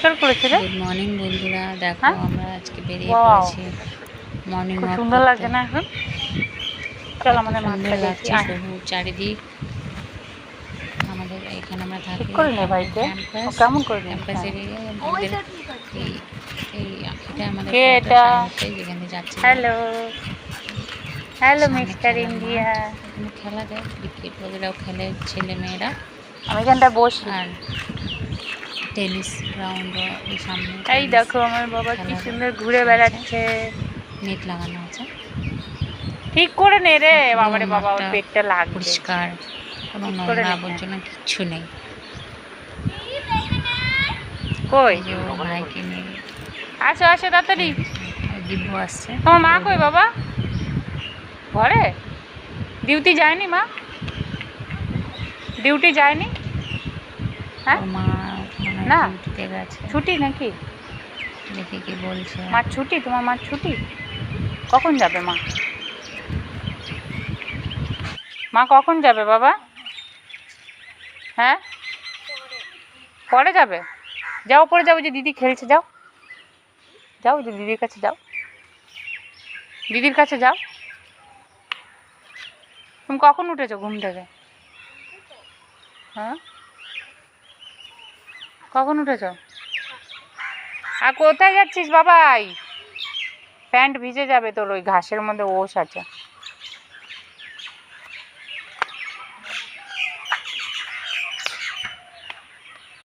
Good morning বন্ধুরা, দেখো আমরা আজকে বেরিয়ে পড়েছি মর্নিং ওয়াক। সুন্দর লাগছে না এখন? চল আমাদের সুন্দর লাগছে সবুজ চারিদিক। আমাদের এখানে আমরা থাকি ক্যাম্পাসের আমাদের এটা আমাদের যেখানে যাচ্ছি। Hello mister India. এখানে খেলা যায়, ক্রিকেট বগেরাও খেলে ছেলে মেয়েরা। আমি এখানটা বসি। আর টেনিস গ্রাউন্ড ওই সামনে। এই দেখো আমার বাবা কি সুন্দর ঘুরে বেড়াচ্ছে। নেট লাগানো আছে, ঠিক করে নে রে বাবারে বাবা, ওর পেটটা লাগবে। পরিষ্কার, কোনো নোংরা আবর্জনা কিচ্ছু নেই। কই যে ও ভাইকে নিয়ে আসো আসো তাড়াতাড়ি। দিব্য আসছে। তোমার মা কই বাবা? ঘরে ডিউটি যায়নি? মা ডিউটি যায়নি? হ্যাঁ মা না ডিউটিতে গেছে। ছুটি নাকি? দেখি কি বলছে। মার ছুটি? তোমার মার ছুটি? কখন যাবে মা? মা কখন যাবে বাবা? হ্যাঁ পরে যাবে? যাও পরে যাও, যে দিদি খেলছে, যাও যাও, যে দিদির কাছে যাও, দিদির কাছে যাও। তুমি কখন উঠেছো ঘুম থেকে? হ্যাঁ কখন উঠেছো? আর কোথায় যাচ্ছিস বাবাই? প্যান্ট ভিজে যাবে তোর, ওই ঘাসের মধ্যে ওস আছে।